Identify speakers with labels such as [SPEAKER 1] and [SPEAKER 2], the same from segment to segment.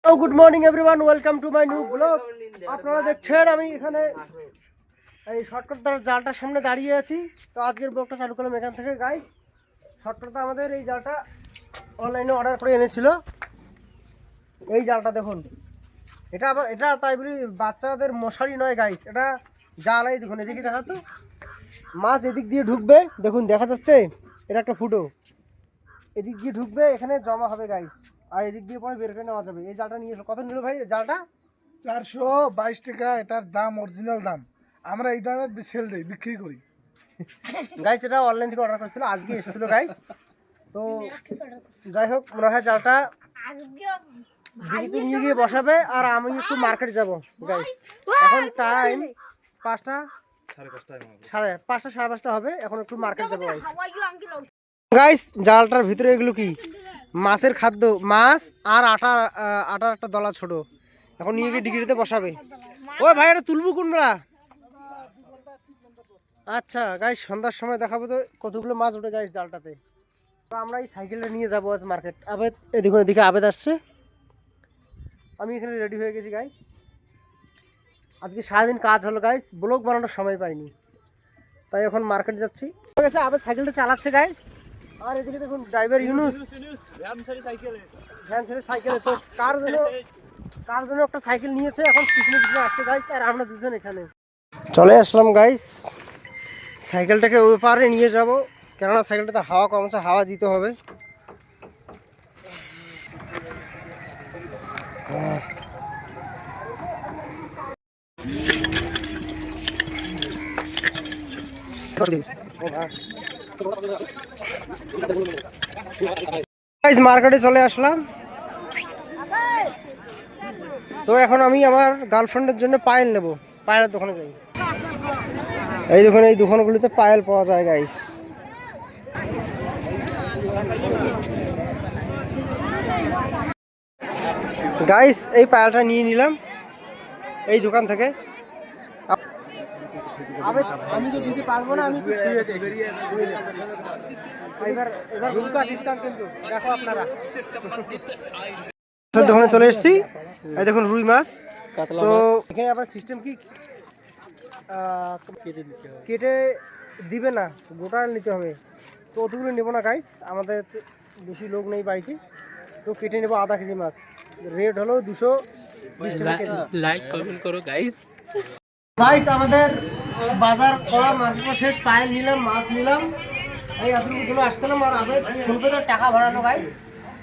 [SPEAKER 1] Good morning everyone, welcome to my new blog. আপনারা দেখছেন আমি এখানে এই শর্টকাট জালটার সামনে দাঁড়িয়ে আছি। তো আজকের ব্লগটা চালু করলাম এখান থেকে। গাইস, শর্টকাটটা আমাদের এই জালটা অনলাইনে অর্ডার করে এনেছিল। এই জালটা দেখুন, এটা তাই বলি বাচ্চাদের মশারি নয় গাইস, এটা জাল। এই দেখুন, এদিকে দেখা তো মাছ এদিক দিয়ে ঢুকবে, দেখুন দেখা যাচ্ছে, এটা একটা ফুটো এদিক দিয়ে ঢুকবে, এখানে জমা হবে গাইস, আর এদিক দিয়ে পরে বের করে নেওয়া যাবে। এই জালটা নিয়ে কত নিল ভাই? জালটা
[SPEAKER 2] 422 টাকা, এটার দাম অরিজিনাল দাম। আমরা এই দামে সেল দিই, বিক্রি করি
[SPEAKER 1] গাইস। এটা অনলাইন থেকে অর্ডার করেছিল, আজকে এসেছিল গাইস। তো যাই হোক, মনে হয় জালটা দিদিতে নিয়ে গিয়ে বসাবে, আর আমি একটু মার্কেট যাব গাইস। এখন টাইম 5টা, সাড়ে 5টা হবে। এখন একটু মার্কেট যাবো গাইস। গাইস, জালটার ভিতরে এগুলো কি? মাছের খাদ্য, মাছ আর আটার একটা দলা ছোট। এখন নিয়ে গিয়ে ডিগ্রিতে বসাবে। ওই ভাই, এটা তুলবো কোনটা? আচ্ছা গাইস, সন্ধ্যার সময় দেখাবো তো কতগুলো মাছ উঠে গাইস জালটাতে। তো আমরা এই সাইকেলটা নিয়ে যাবো আজ মার্কেট। আবেদ এদিকে আবেদ আসছে, আমি এখানে রেডি হয়ে গেছি গাইস। আজকে সারাদিন কাজ হলো গাইস, ব্লগ বানানোর সময় পাইনি, তাই এখন মার্কেট যাচ্ছি। ঠিক আছে, আবেদ সাইকেলটা চালাচ্ছে গাইস। আর এদিকে দেখুন ড্রাইভার ইউনুস ভ্যান ছেড়ে সাইকেলে। তো কার জন্য একটা সাইকেল নিয়েছে, এখন পিছনে আসছে গাইস, আর আমরা দুজন এখানে চলে আসলাম গাইস। সাইকেলটাকে ওই পারে নিয়ে যাব, কেননা সাইকেলটাতে হাওয়া কম আছে, হাওয়া দিতে হবে। মার্কেটে চলে আসলাম। তো এখন আমি আমার গার্লফ্রেন্ডের জন্য পায়েল নেব, পায়েলের দোকানে যাই। এই দোকানে, এই দোকানগুলিতে পায়েল পাওয়া যায় গাইস। গাইস, এই পায়েলটা নিয়ে নিলাম এই দোকান থেকে। আমি তো দিতে পারবো না, আমি এবার কিন্তু দেখো আপনারা। দোকানে চলে এসেছি, এই দেখুন রুই মাছ। তো এখানে আবার সিস্টেম কি, কেটে দিবে না, গোটা নিতে হবে। তো অতগুলো নেবো না গাইস, আমাদের বেশি লোক নেই বাড়িতে। তো কেটে নেবো আধা কেজি মাছ। রেট হলো 220 টাকা কেজি।
[SPEAKER 3] লাইক কমেন্ট করো গাইস।
[SPEAKER 1] গাইস, আমাদের বাজার করা মার্কেট শেষ, পায়েল নিলাম, মাছ নিলাম, এই এতটুকু চলে আসছিলাম। আর আমি ফোনপে তো টাকা ভরানো গাইস।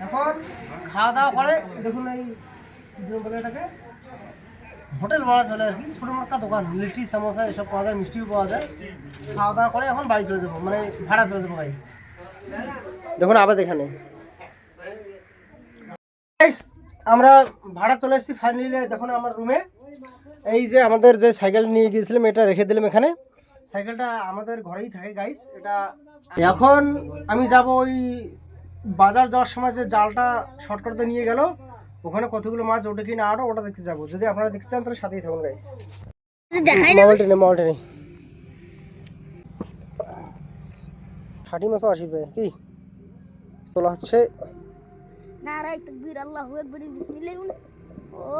[SPEAKER 1] এখন খাওয়া দাওয়া করে, দেখুন এই এটাকে হোটেল বলা চলে আর কি, ছোটো মোটো একটা দোকান, লিট্টি সমোসা এসব পাওয়া যায়, মিষ্টিও পাওয়া যায়। খাওয়া দাওয়া করে এখন বাড়ি চলে যাবো, মানে ভাড়া চলে যাবো গাইস। দেখুন আবার এখানে গাইস, আমরা ভাড়া চলে এসেছি ফাইনালি। দেখুন আমার রুমে এই যে আমাদের যে সাইকেল নিয়ে গিয়েছিলাম, এটা রেখে দিলাম এখানে। সাইকেলটা আমাদের ঘরেই থাকে গাইস। এটা এখন আমি যাব ওই বাজার যাওয়ার সময় যে জালটা শর্টকাটে নিয়ে গেল, ওখানে কতগুলো মাছ ওঠে কিনা আরো, ওটা দেখতে যাবো। যদি আপনারা দেখতে চান তাহলে সাথেই থাকুন গাইস। মোবাইল টেনে ষাটি মাছও আসবে কি চলা হচ্ছে।
[SPEAKER 4] নারাই তাকবীর, আল্লাহু আকবার, বিসমিল্লাহ। ও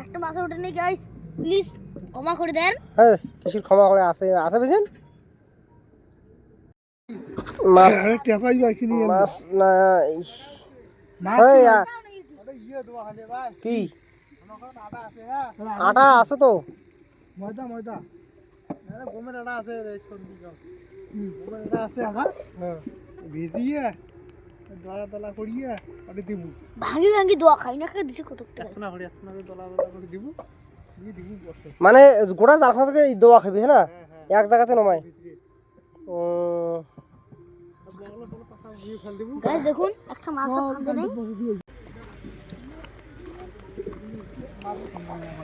[SPEAKER 4] একটা মাছ ওঠে নেই গাইস, প্লিজ ক্ষমা করে দেন।
[SPEAKER 1] হ্যাঁ, কিসের ক্ষমা করে? আছে বুঝেন মাছ মাছ নাই। কি আটা আছে তো?
[SPEAKER 2] ময়দা গমের আটা আছে, গমের আটা আছে আমার। ভিজিয়ে দলা করিয়ে ওটা দিব,
[SPEAKER 4] ভাঙি দোয়া খাই না, দিছে কত টাকা
[SPEAKER 2] দলা করে দিব।
[SPEAKER 1] মানে গোটা জালখানা থেকে দোয়া খাবি, হ্যাঁ না? এক জায়গাতে নমায়।
[SPEAKER 4] গাইস দেখুন, একটা মাছ ফাঁদে নেই।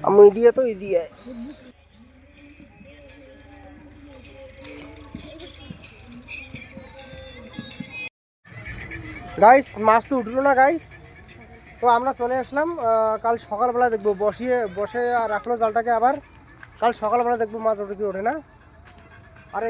[SPEAKER 1] আমি দিয়ে তো দিয়ে গাইস, মাছ তো উঠলো না গাইস। তো আমরা চলে আসলাম, কাল সকালবেলা দেখবো, বসে রাখলো জালটাকে, আবার কাল সকালবেলা দেখবো মাছ ওঠে কি ওঠে না। আর